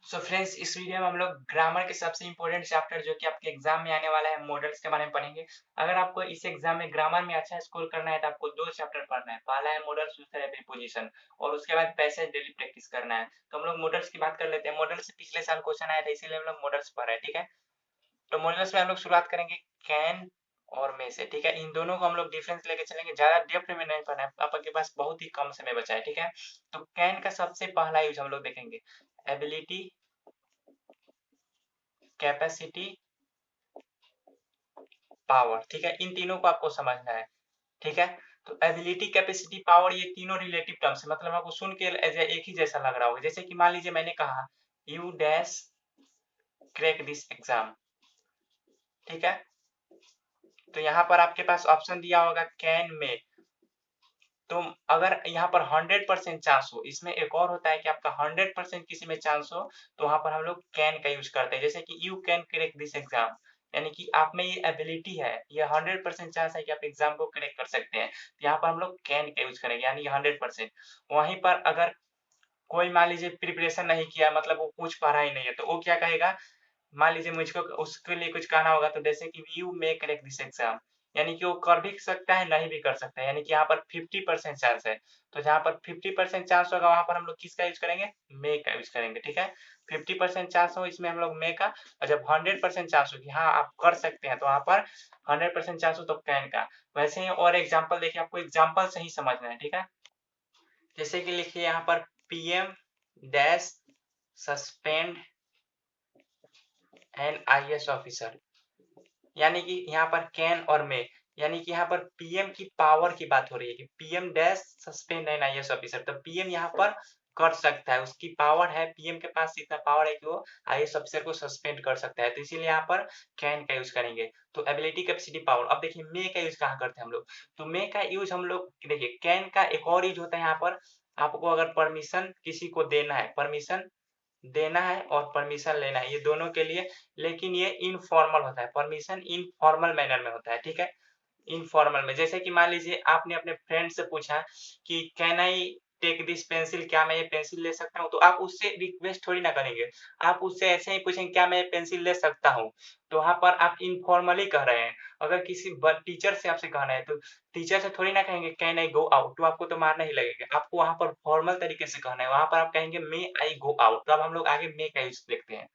So friends, इस video में हम लोग ग्रामर के सबसे इम्पोर्टेंट चैप्टर जो कि आपके एग्जाम में आने वाला है, मॉडल्स के बारे में पढ़ेंगे। अगर आपको इस एग्जाम में ग्रामर में अच्छा स्कोर करना है तो आपको दो चैप्टर पढ़ना है। पहला है मॉडल्स, दूसरा है प्रीपोजिशन, और उसके बाद पैसेज डेली प्रैक्टिस करना है। तो हम लोग मॉडल्स की बात कर लेते हैं। मॉडल से पिछले साल क्वेश्चन आया था, इसीलिए हम लोग मॉडल्स पढ़ रहे हैं, ठीक है। तो मॉडल्स में हम लोग शुरुआत करेंगे कैन और में से, ठीक है। इन दोनों को हम लोग डिफरेंस लेके चलेंगे, ज्यादा डेप्थ में नहीं पढ़ना है, आपके पास बहुत ही कम समय बचा है, ठीक है। तो कैन का सबसे पहला यूज हम लोग देखेंगे, एबिलिटी, कैपेसिटी, पावर, ठीक है। इन तीनों को आपको समझना है, ठीक है। तो एबिलिटी, कैपेसिटी, पावर, ये तीनों रिलेटिव टर्म्स है, मतलब आपको सुन के एक ही जैसा लग रहा होगा। जैसे कि मान लीजिए मैंने कहा you dash crack this exam, ठीक है। तो यहाँ पर आपके पास ऑप्शन दिया होगा कैन में। तो अगर यहाँ पर 100% चांस हो, इसमें एक और होता है कि आपका 100% किसी में चांस हो, तो वहां पर हम लोग कैन का यूज करते हैं। जैसे कि you can crack this exam, यानी कि आप में ये एबिलिटी है, ये 100% चांस है कि आप एग्जाम को क्रैक कर सकते हैं। तो यहाँ पर हम लोग कैन का यूज करेंगे, यानी 100%। वहीं पर अगर कोई मान लीजिए प्रिपरेशन नहीं किया, मतलब वो कुछ पढ़ा ही नहीं है, तो वो क्या कहेगा, मान लीजिए मुझको उसके लिए कुछ कहना होगा, तो जैसे कि you may crack this exam, यानी कि वो कर भी सकता है, नहीं भी कर सकता है, यानी कि यहाँ पर 50% चांस है। तो जहाँ पर 50% चांस होगा, वहां पर हम लोग किसका यूज करेंगे, मे का यूज करेंगे, ठीक है। 50% चांस हो, इसमें हम लोग मे का। और जब 100% चांस हो कि हाँ आप कर सकते हैं, तो वहां पर 100% चांस हो तो कैन का। वैसे ही और एग्जाम्पल देखिए, आपको एग्जाम्पल से ही समझना है, ठीक है। जैसे कि लिखिए यहाँ पर PM dash suspend an IAS officer, यानी कि यहाँ पर कैन और मे, यानी कि यहाँ पर पीएम की पावर की बात हो रही है कि PM dash suspend an IAS officer. तो पीएम यहाँ पर कर सकता है, उसकी पावर है, पीएम के पास इतना पावर है कि वो आईएएस ऑफिसर को सस्पेंड कर सकता है। तो इसीलिए यहाँ पर कैन का यूज करेंगे। तो एबिलिटी, कैपेसिटी, पावर। अब देखिए मे का यूज कहाँ करते हैं हम लोग। तो मे का यूज हम लोग देखिए, कैन का एक और यूज होता है यहाँ पर, आपको अगर परमिशन किसी को देना है, परमिशन देना है और परमिशन लेना है, ये दोनों के लिए। लेकिन ये इनफॉर्मल होता है, परमिशन इनफॉर्मल मैनर में होता है, ठीक है। इनफॉर्मल में, जैसे कि मान लीजिए आपने अपने फ्रेंड से पूछा कि can I take this pencil, क्या मैं ये पेंसिल ले सकता हूँ, तो आप उससे रिक्वेस्ट थोड़ी ना करेंगे, आप उससे ऐसे ही पूछेंगे क्या मैं ये पेंसिल ले सकता हूँ। तो वहां पर आप इनफॉर्मली कह रहे हैं। अगर किसी टीचर से आपसे कहना है, तो टीचर से थोड़ी ना कहेंगे कैन आई गो आउट, तो आपको तो मारना ही लगेगा। आपको वहां पर फॉर्मल तरीके से कहना है, वहां पर आप कहेंगे मे आई गो आउट। तो अब हम लोग आगे मे का यूज देखते हैं।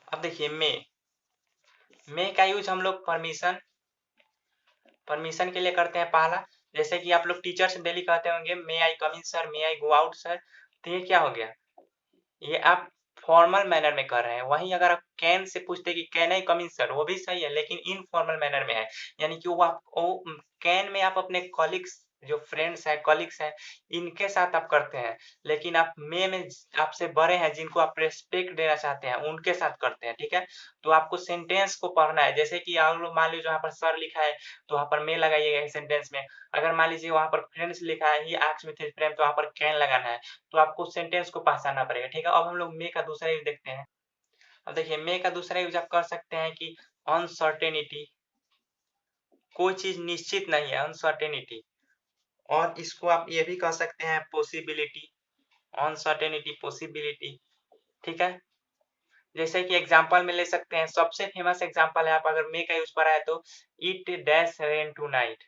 अब देखिए मे का यूज हम लोग परमिशन परमिशन के लिए करते हैं पहला। जैसे कि आप लोग टीचर से डेली कहते होंगे मे आई कम इन सर, मे आई गो आउट सर। तो ये क्या हो गया, ये आप फॉर्मल मैनर में कर रहे हैं। वहीं अगर आप कैन से पूछते कि can I come in sir, वो भी सही है, लेकिन इनफॉर्मल मैनर में है। यानी कि वो कैन में आप अपने कॉलिग्स, जो फ्रेंड्स है, कॉलिग्स है, इनके साथ आप करते हैं। लेकिन आप मे में आपसे बड़े हैं, जिनको आप रेस्पेक्ट देना चाहते हैं, उनके साथ करते हैं, ठीक है। तो आपको सेंटेंस को पढ़ना है। जैसे कि आप लोग मान लीजिए वहां पर सर लिखा है, तो वहां पर मे लगाइएगा सेंटेंस में। अगर मान लीजिए वहां पर फ्रेंड्स लिखा है, he asked me his friend, तो वहां पर कैन लगाना है। तो आपको सेंटेंस को पहचानना पड़ेगा, ठीक है। अब हम लोग मे का दूसरा यूज देखते हैं। अब देखिए मे का दूसरा यूज आप कर सकते हैं कि अनसर्टेनिटी, कोई चीज निश्चित नहीं है, अनसर्टेनिटी। और इसको आप ये भी कह सकते हैं पॉसिबिलिटी, अनसर्टेनिटी, पॉसिबिलिटी, ठीक है। जैसे कि एग्जांपल में ले सकते हैं, सबसे फेमस एग्जांपल है, आप अगर मे का यूज पढ़ा है तो it dash rain tonight.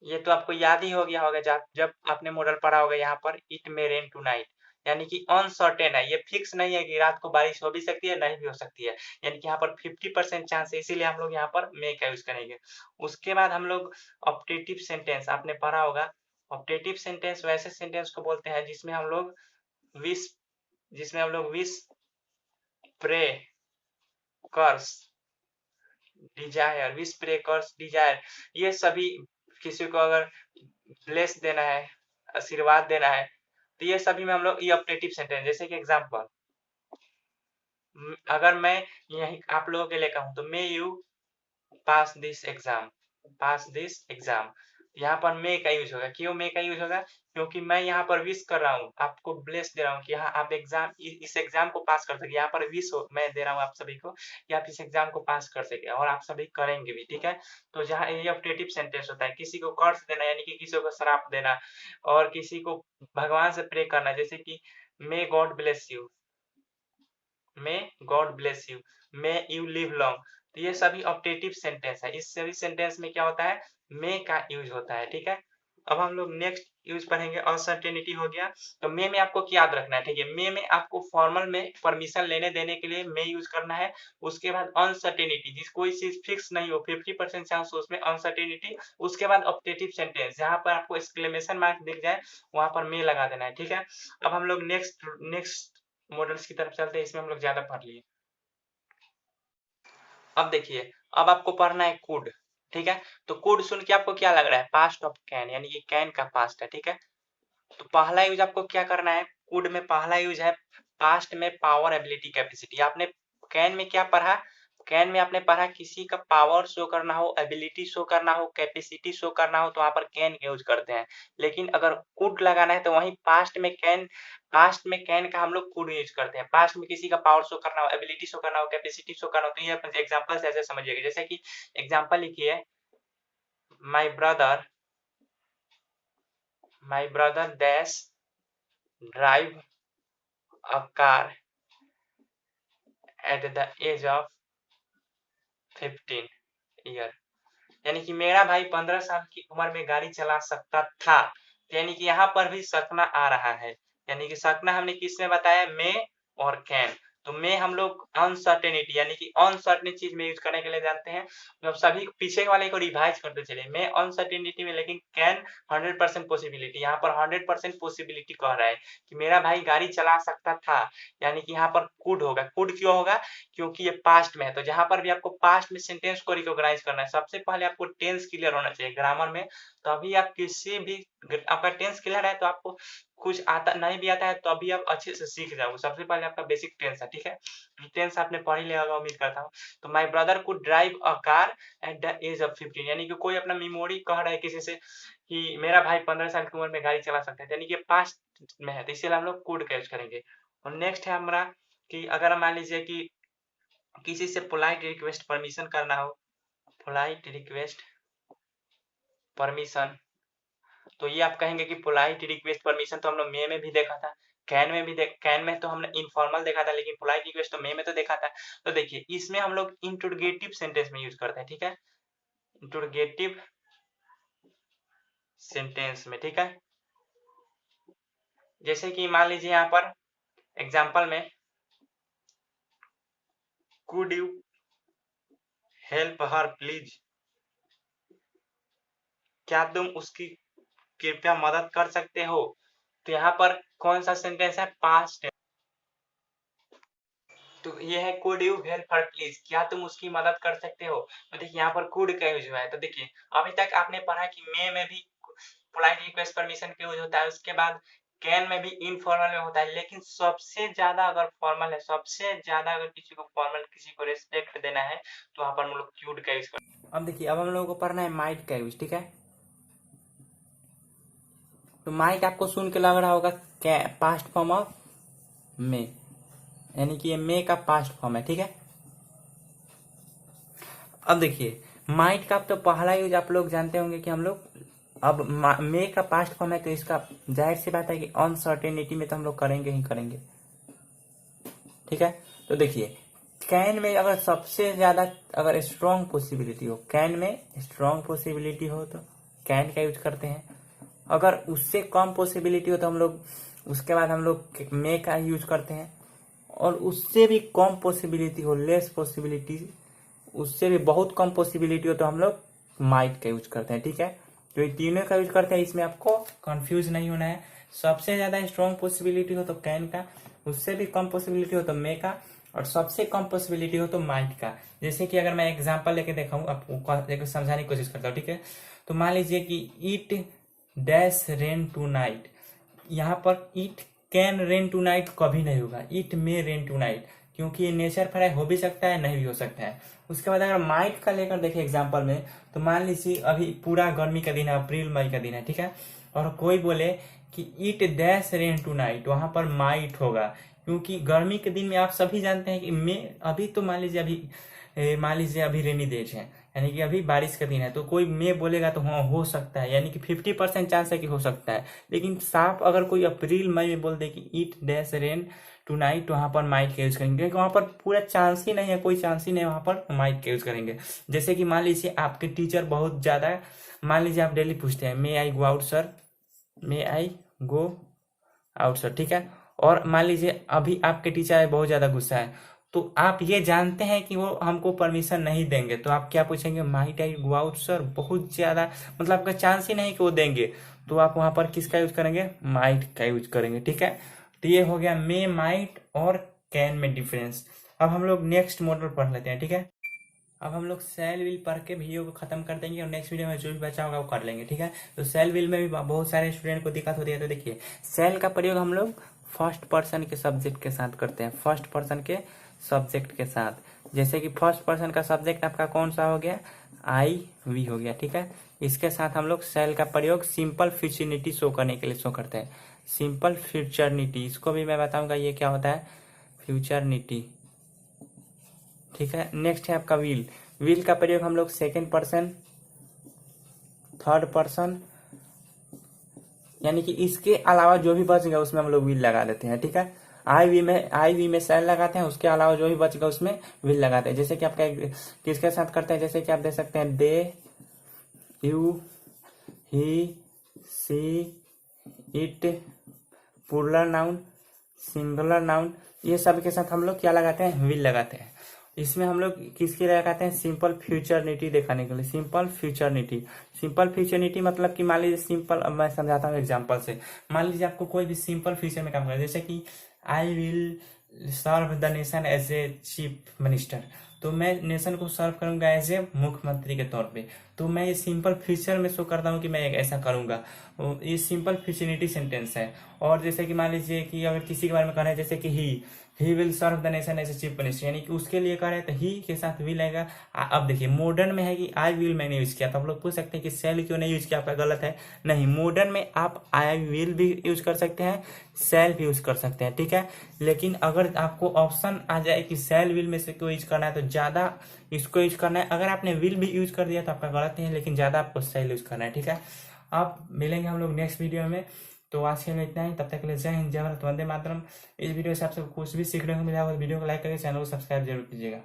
ये तो आपको याद ही हो गया होगा, जब जब आपने मॉडल पढ़ा होगा, यहाँ पर it may rain tonight, यानी कि अनसर्टेन है, ये फिक्स नहीं है कि रात को बारिश हो भी सकती है, नहीं भी हो सकती है। यानी कि यहाँ पर 50% चांस है, इसीलिए हम लोग यहाँ पर मे का यूज करेंगे। उसके बाद हम लोग ऑप्टेटिव सेंटेंस, आपने पढ़ा होगा। ऑप्टेटिव सेंटेंस वैसे सेंटेंस को बोलते हैं विश जिसमें हम लोग विश, प्रे, कर्स, डिजायर, विश, प्रे, कर्स, डिजायर, ये सभी, किसी को अगर ब्लेस देना है, आशीर्वाद देना है, तो ये सभी में हम लोग ये ऑप्टेटिव सेंटेंस। जैसे कि एग्जांपल, अगर मैं यही आप लोगों के लिए कहूँ, तो may you pass this exam, pass this exam. यहाँ पर मे का यूज होगा। क्यों मे का यूज होगा, क्योंकि मैं यहाँ पर विश कर रहा हूँ, आपको ब्लेस दे रहा हूँ कि हाँ आप इस एग्जाम को पास कर सके। यहाँ पर विश मैं दे रहा हूँ आप सभी को कि आप इस एग्जाम को पास कर सके, और आप सभी करेंगे भी, ठीक है। तो जहाँ ये ऑप्टेटिव सेंटेंस होता है, किसी को कर्ज देना, यानी कि किसी को श्राप देना, और किसी को भगवान से प्रे करना, जैसे कि may God bless you, may God bless you, may you live long. तो ये सभी ऑप्टेटिव सेंटेंस है। इस सभी सेंटेंस में क्या होता है, मे का यूज होता है। ठीक है, अब हम लोग नेक्स्ट यूज पढ़ेंगे, अनसर्टेनिटी हो गया। तो मे में आपको क्या याद रखना है, ठीक है, मे में आपको फॉर्मल में परमिशन लेने देने के लिए मे यूज करना है। उसके बाद अनसर्टेनिटी, जिस कोई चीज फिक्स नहीं हो, 50% चांस हो उसमें, अनसर्टेनिटी। उसके बाद ऑप्टेटिव सेंटेंस, जहां पर आपको एक्सक्लेमेशन मार्क दिख जाए वहां पर मे लगा देना है। ठीक है, अब हम लोग नेक्स्ट मॉडल्स की तरफ चलते हैं, इसमें हम लोग ज्यादा पढ़ लिए। अब देखिए, अब आपको पढ़ना है कुड। ठीक है, तो कुड सुन के आपको क्या लग रहा है, पास्ट ऑफ कैन, यानी कि कैन का पास्ट है। ठीक है, तो पहला यूज आपको क्या करना है, कुड में पहला यूज है पास्ट में पावर, एबिलिटी, कैपेसिटी। आपने कैन में क्या पढ़ा, कैन में आपने पढ़ा किसी का पावर शो करना हो, एबिलिटी शो करना हो, कैपेसिटी शो करना हो, तो वहां पर कैन यूज करते हैं। लेकिन अगर कुड लगाना है तो वहीं पास्ट में कैन का हम लोग कुड यूज करते हैं। पास्ट में किसी का पावर शो करना हो, एबिलिटी शो करना हो, कैपेसिटी शो करना हो, तो ये अपन एग्जांपल से ऐसे समझिएगा। जैसे कि एग्जांपल लिखिए, my brother dash drive a car at the age of 15 year. यानी कि मेरा भाई 15 साल की उम्र में गाड़ी चला सकता था। यानी कि यहाँ पर भी सकना आ रहा है। यानी कि सकना हमने किसमें बताया, मे और कैन। तो मे हम लोग अनसर्टेनिटी यानी कि अनसर्टेन चीज में यूज करने के लिए जानते हैं। तो सभी पीछे वाले को रिवाइज करते चले, मे अनसर्टेनिटी में, लेकिन कैन 100% पॉसिबिलिटी। यहाँ पर 100% पॉसिबिलिटी कह रहा है कि मेरा भाई गाड़ी चला सकता था। यानी कि यहाँ पर कुड होगा। कुड क्यों होगा, क्योंकि ये पास्ट में है। तो जहां पर भी आपको पास्ट में सेंटेंस को रिकॉग्नाइज करना है, सबसे पहले आपको टेंस क्लियर होना चाहिए ग्रामर में। तभी आप किसी भी, आपका टेंस क्लियर है तो आपको कुछ आता नहीं भी आता है तो अभी आप अच्छे से सीख जाओगे। सबसे पहले आपका बेसिक टेंस है। ठीक है, टेंस आपने पढ़ ही लिया होगा उम्मीद करता हूँ। तो my brother could drive a car at the age of 15, यानी कि कोई अपना मेमोरी कह रहा है किसी से कि मेरा भाई 15 साल की उम्र में गाड़ी चला सकता है, यानी कि पास्ट में है, तो इसलिए हम लोग कुड का यूज करेंगे। और नेक्स्ट है हमारा कि अगर मान लीजिए कि किसी से पोलाइट रिक्वेस्ट परमिशन करना हो, पोलाइट रिक्वेस्ट परमिशन, तो ये आप कहेंगे कि पोलाइट रिक्वेस्ट परमिशन तो हम लोग मे में भी देखा था, कैन में तो हमने इनफॉर्मल देखा था, लेकिन पोलाइट रिक्वेस्ट तो मे में तो देखा था। तो देखिए, इसमें हम लोग इंटरोगेटिव सेंटेंस में यूज करते हैं। ठीक है, इंटरोगेटिव सेंटेंस में। ठीक है, जैसे कि मान लीजिए यहाँ पर एग्जाम्पल में, could you help her please, क्या तुम उसकी कृपया मदद कर सकते हो। तो यहाँ पर कौन सा सेंटेंस है, पास्ट। तो ये है could you help her please, क्या तुम उसकी मदद कर सकते हो। तो देखिए यहाँ पर कुड का यूज हुआ है। तो देखिए अभी तक आपने पढ़ा कि मे में भी पोलाइट रिक्वेस्ट परमिशन का यूज होता है, उसके बाद कैन में भी इनफॉर्मल में होता है, लेकिन सबसे ज्यादा अगर फॉर्मल है, सबसे ज्यादा अगर किसी को फॉर्मल, किसी को रेस्पेक्ट देना है, तो वहां पर हम लोग क्यूड का यूज करते हैं। अब देखिए, अब हम लोगों को पढ़ना है माइट का यूज। ठीक है, तो माइट आपको सुन के लग रहा होगा पास्ट फॉर्म ऑफ मे, यानी कि ये मे का पास्ट फॉर्म है। ठीक है, अब देखिए माइट का तो पहला यूज आप लोग जानते होंगे कि हम लोग, अब मे का पास्ट फॉर्म है तो इसका जाहिर सी बात है कि अनसर्टेनिटी में तो हम लोग करेंगे ही करेंगे। ठीक है, तो देखिए कैन में अगर सबसे ज्यादा अगर स्ट्रॉन्ग पॉसिबिलिटी हो, कैन में स्ट्रॉन्ग पॉसिबिलिटी हो तो कैन का यूज करते हैं। अगर उससे कम पॉसिबिलिटी हो तो हम लोग उसके बाद हम लोग मे का यूज करते हैं। और उससे भी कम पॉसिबिलिटी हो, लेस पॉसिबिलिटी, उससे भी बहुत कम पॉसिबिलिटी हो तो हम लोग माइट का यूज करते हैं। ठीक है, तो ये तीनों का यूज करते हैं, इसमें आपको कंफ्यूज नहीं होना है। सबसे ज्यादा स्ट्रॉन्ग पॉसिबिलिटी हो तो कैन का, उससे भी कम पॉसिबिलिटी हो तो मे का, और सबसे कम पॉसिबिलिटी हो तो माइट का। जैसे कि अगर मैं एग्जांपल लेके देखाऊं, आपको समझाने की कोशिश करता हूँ। ठीक है, तो मान लीजिए कि it dash rain tonight, यहाँ पर it can rain tonight कभी नहीं होगा, it may rain tonight, क्योंकि ये नेचर फ्राई हो भी सकता है, नहीं भी हो सकता है। उसके बाद अगर माइट का लेकर देखें एग्जांपल में, तो मान लीजिए अभी पूरा गर्मी का दिन है, अप्रैल मई का दिन है। ठीक है, और कोई बोले कि it dash rain tonight, वहां पर माइट होगा, क्योंकि गर्मी के दिन में आप सभी जानते हैं कि मे, अभी तो मान लीजिए अभी रेनी डेज है, यानी कि अभी बारिश का दिन है, तो कोई मे बोलेगा तो हाँ हो सकता है, यानी कि 50% चांस है कि हो सकता है। लेकिन साफ अगर कोई अप्रैल मई में बोल दे कि it dash rain tonight वहाँ पर माइट का यूज करेंगे, क्योंकि वहाँ पर पूरा चांस ही नहीं है, कोई चांस ही नहीं है वहाँ पर माइट का यूज करेंगे। जैसे कि मान लीजिए आपके टीचर बहुत ज़्यादा, मान लीजिए आप डेली पूछते हैं मे आई गो आउट सर, मे आई गो आउट सर, ठीक है। और मान लीजिए अभी आपके टीचर बहुत ज़्यादा गुस्सा है, तो आप ये जानते हैं कि वो हमको परमिशन नहीं देंगे, तो आप क्या पूछेंगे, might I go out sir, बहुत ज़्यादा मतलब आपका चांस ही नहीं कि वो देंगे, तो आप वहाँ पर किसका यूज करेंगे, माइट का यूज करेंगे, ठीक है। तो ये हो गया मे, माइट और कैन में डिफरेंस। अब हम लोग नेक्स्ट मॉडल पढ़ लेते हैं, ठीक है। अब हम लोग सेल विल पढ़ के वीडियो को खत्म कर देंगे और नेक्स्ट वीडियो में जो भी बचा होगा वो कर लेंगे, ठीक है। तो सेल विल में भी बहुत सारे स्टूडेंट को दिक्कत होती है, तो देखिए सेल का प्रयोग हम लोग फर्स्ट पर्सन के सब्जेक्ट के साथ करते हैं, फर्स्ट पर्सन के सब्जेक्ट के साथ। जैसे कि फर्स्ट पर्सन का सब्जेक्ट आपका कौन सा हो गया, आई वी हो गया, ठीक है। इसके साथ हम लोग सेल का प्रयोग सिंपल फ्यूचरिटी शो करने के लिए शो करते हैं, सिंपल फ्यूचरिटी, इसको भी मैं बताऊंगा ये क्या होता है, फ्यूचरिटी, ठीक है। नेक्स्ट है आपका विल, विल का प्रयोग हम लोग सेकेंड पर्सन, थर्ड पर्सन, यानी कि इसके अलावा जो भी बच गया उसमें हम लोग विल लगा देते हैं, ठीक है। आई वी में सेल लगाते हैं, उसके अलावा जो भी बच गया उसमें विल लगाते हैं। जैसे कि आपका किसके साथ करते हैं, जैसे कि आप देख सकते हैं they, you, he, she, it, plural noun, singular noun, ये सब के साथ हम लोग क्या लगाते हैं, विल लगाते हैं। इसमें हम लोग किसके लिए लगाते हैं, सिंपल फ्यूचरिटी दिखाने के लिए, सिंपल फ्यूचरिटी। सिंपल फ्यूचरिटी मतलब कि मान लीजिए सिंपल, अब मैं समझाता हूँ एग्जांपल से। मान लीजिए आपको कोई भी सिंपल फ्यूचर में काम करना है, जैसे कि I will serve the nation as a chief minister, तो मैं नेशन को सर्व करूंगा एज ए मुख्यमंत्री के तौर पे, तो मैं ये सिंपल फ्यूचर में शो करता हूँ कि मैं ऐसा करूंगा, ये सिंपल फ्यूचरिटी सेंटेंस है। और जैसे कि मान लीजिए कि अगर किसी के बारे में कह रहे हैं, जैसे कि he will serve the nation as a chief minister, यानी कि उसके लिए कह रहे हैं तो ही के साथ विल आएगा। अब देखिए मॉडर्न में है कि आई विल मैंने यूज किया, तो आप लोग पूछ सकते हैं कि सेल क्यों नहीं यूज किया, आपका गलत है। नहीं, मॉडर्न में आप आई विल भी यूज कर सकते हैं, सेल भी यूज कर सकते हैं, ठीक है। लेकिन अगर आपको ऑप्शन आ जाए कि सेल विल में से कोई यूज करना है तो ज्यादा इसको यूज करना है। अगर आपने विल भी यूज कर दिया तो आपका गलत नहीं है, लेकिन ज्यादा आपको सेल यूज करना है, ठीक है। अब मिलेंगे हम लोग नेक्स्ट वीडियो में, तो आज के लिए इतना ही। तब तक के लिए जय हिंद, जय भारत, वंदे मातरम। इस वीडियो से आपसे कुछ भी सीखने को मिला हो तो वीडियो को लाइक करके चैनल को सब्सक्राइब जरूर कीजिएगा।